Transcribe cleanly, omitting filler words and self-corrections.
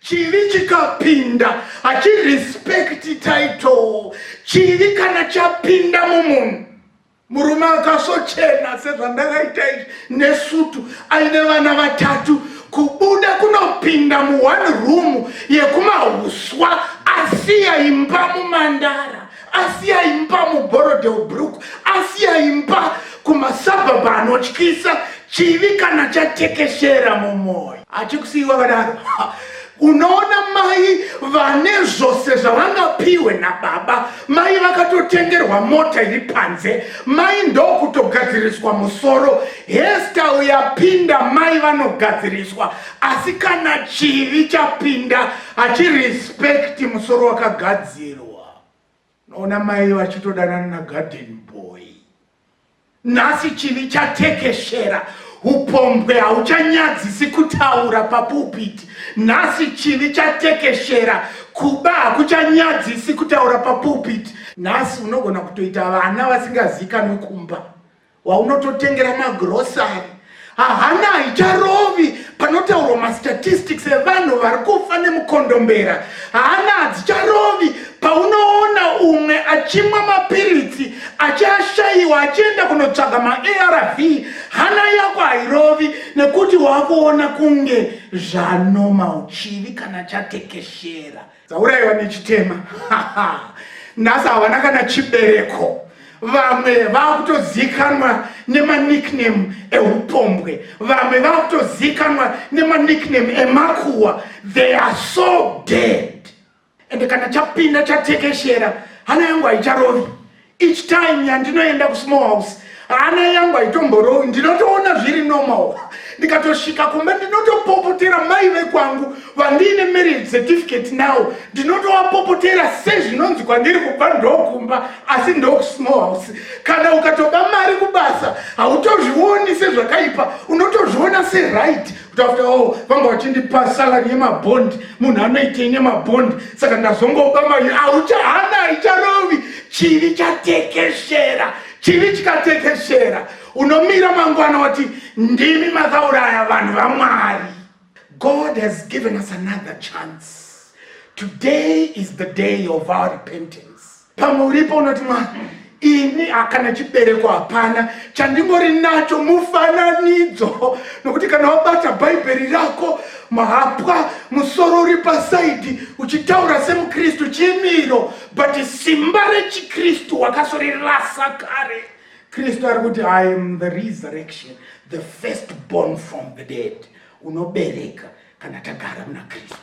chivi chikapinda achirespecti title, chivi kana chapinda mumunhu, murume akasochena sezvandakaita izvi nesutu aine vana vatatu, kubuda kunopinda mu1 room yekumahuswa, asiya imba mumandara, asiya imba muBorodebrook, asiya imba kumasabhabha anotyisa, chivi kana chatekeshera mumwoyo. Achikusiyiwa kadaro. Unoona mai vane zvose zvavangapiwe nababa, mai vakatotengerwa mota iri panze, mai ndokutogadziriswa musoro, hairstyle yapinda mai vanogadziriswa, asi kana chivi chapinda achirespecti musoro wakagadzirwa. Unoona mai vachitodanana nagarden boy. Nhasi chivi chatekeshera, upombwe hauchanyadzisi kutaura papulpiti. Nhasi chivi chatekeshera, kuba hakuchanyadzisi kutaura papulpiti. Nhasi unogona kutoita vana vasingazikanwi kumba, waunototengera magrosari. Hahana haicharovi panotaurwa mastatistics evanhu vari kufa nemukondombera. Hahana hadzicharovi paunoona umwe achimwa mapiritsi, achashayiwa, achienda kunotsvaga maARV. Hana yako hairovi nekuti wakuona kunge zvanormal, chivi kana chatekeshera. Dzaurayiwa nechitema. Nhasi havana kana chibereko. Vamwe vakutozikanwa nemanickname eupombwe, vamwe vakutozikanwa nemanickname emakuwa. They are so dead. And kana chapinda chatekeshera, hana yangu haicharovi. Each time yandinoenda kusmall house, hana yangu haitomborovi, ndinotoona zviri normal. Ndikatosvika kumba ndinotopopotera mai vekwangu vandine marriage certificate now, ndinotovapopotera sezvinonzi kwandiri kubva ndokumba asi ndokusmall house. Kana ukatoba mari kubasa hautozvioni sezvakaipa, unotozviona seright. Utafuta vanga vachindipa salary yemabhondi, munhu anoitei nemabhondi, saka ndazongoba mari. Hana haicharovi, chivi chatekeshera. Chivi chikatekeshera, unomira mangwana wati ndimi makauraya vanhu vaMwari. God has given us another chance. Today is the day of our repentance. Pamwe uripo unoti ini hakana chibereko hapana, chandingori nacho mufananidzo. Nokuti kana wabata bhaibheri rako mahapwa, musoro uri pasaidi, uchitaura semuKristu chimiro, but simba rechiKristu wakasorirasa kare. Kristu ari kuti I am the resurrection, the firstborn from the dead. Unobereka kana tagara muna Kristu.